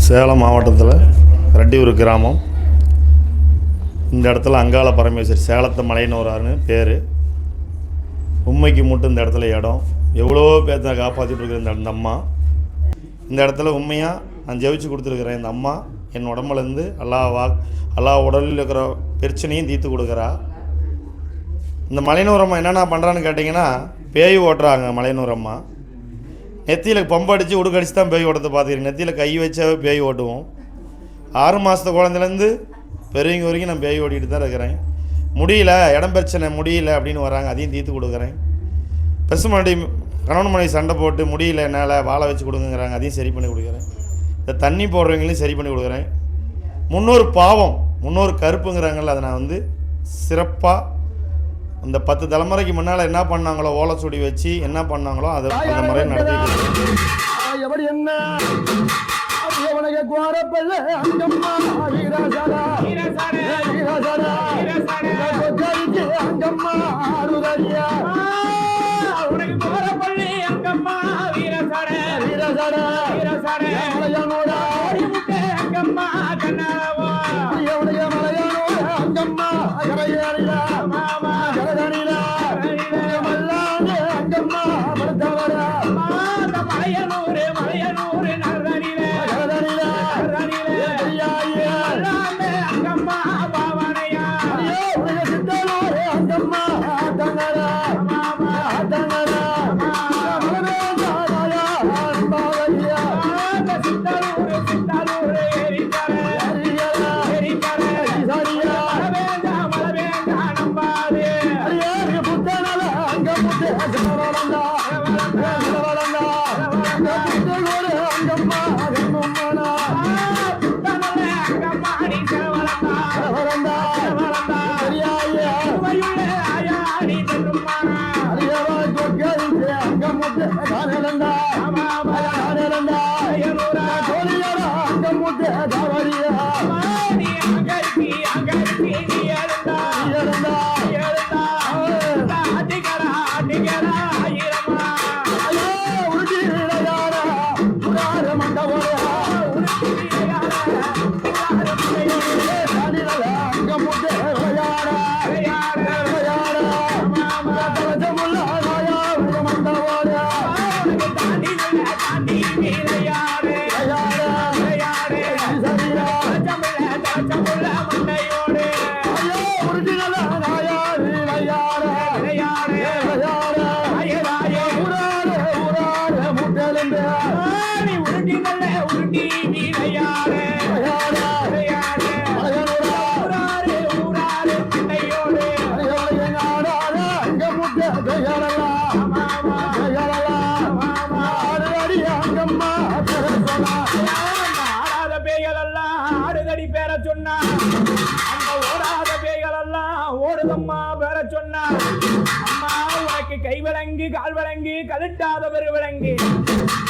சேலம் மாவட்டத்தில் ரெட்டியூர் கிராமம். இந்த இடத்துல அங்காள பரமேஸ்வரி சேலத்தை மலையனூரான்னு பேர். உண்மைக்கு மட்டும் இந்த இடத்துல இடம். எவ்வளோ பேர்த்த காப்பாற்றிட்டு இருக்கிற இந்த அம்மா இந்த இடத்துல உண்மையாக நான் ஜெயிச்சு கொடுத்துருக்குறேன். இந்த அம்மா என் உடம்புலேருந்து எல்லா உடலில் இருக்கிற பிரச்சனையும் தீர்த்து கொடுக்குறா. இந்த மலையனூரம்மா என்னென்ன பண்ணுறான்னு கேட்டிங்கன்னா, பேய் ஓட்டுறாங்க. மலையனூரம்மா நெத்தியில் பம்படிச்சு உடுக்கடிச்சு தான் பேய் ஓட்டத்தை பார்த்துக்கிறேன். நெத்தியில் கை வச்சாவே பேய் ஓட்டுவோம். 6 மாதத்து குழந்தைலேருந்து பெரியவங்க வரைக்கும் நான் பேய் ஓட்டிகிட்டு தான் இருக்கிறேன். முடியல, இடம் பிரச்சனை முடியல அப்படின்னு வராங்க, அதையும் தீர்த்து கொடுக்குறேன். பெருசுமாடி கணவன் மனைவி சண்டை போட்டு முடியல என்னால் வாழை வச்சு கொடுக்குங்கிறாங்க, அதையும் சரி பண்ணி கொடுக்குறேன். இந்த தண்ணி போடுறவங்களையும் சரி பண்ணி கொடுக்குறேன். முன்னோர் பாவம் முன்னோர் கருப்புங்கிறாங்கல்ல, அதை நான் சிறப்பாக இந்த 10 தலைமுறைக்கு முன்னால் என்ன பண்ணாங்களோ, ஓலைச்சுடி வச்சு என்ன பண்ணாங்களோ அதை அந்த முறை நடத்திட்டு ஓடுதம்மா பேர சொன்னா, அம்மா உனக்கு கை விலங்கு கால் விலங்கு கலட்டாத பெரு விலங்கு,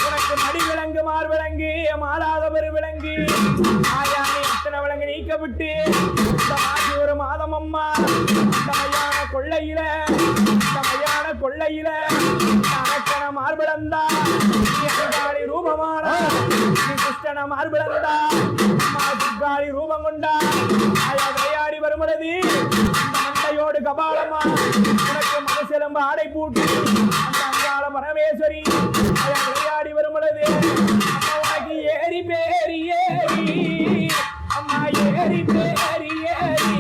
உனக்கு மடி விலங்கு மார் விலங்கு மாறாத பெரு விலங்கு, ஆயானி அத்தனை விலங்கு நீக்க விட்டு இந்த மாசி ஒரு மாதம் அம்மா தமையான கொள்ளையில அனக்கன மார்பிளந்தா துர்காளி ரூபமான கிருஷ்ணன மார்பிளந்தா அம்மா துர்காளி ரூபம் கொண்டா ஆயா விளையாடி வரும்பொழுது மண்டையோடு கபாலமா உனக்கு மனசிலம்ப ஆடை பூட்டி அந்த அங்காள பரமேஸ்வரி விளையாடி வரும் பொழுது அம்மா உனக்கு ஏறி பேரி ஏறி அம்மா ஏறி பேரி ஏறி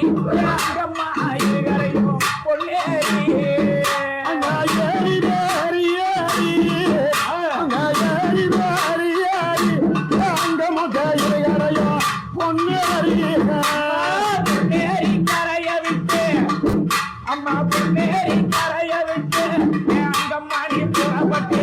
அம்மா இருகரையும் பொன்னேறி அம்மா ஏறி பேரி ஏறி அம்மா ஏறி பேரி ஏறி அங்க மக இருகரையும் பொன்னேறி அம்மா பொன்னேறி கரைய விட்டு அங்கம்மா நீ புறப்பட்டு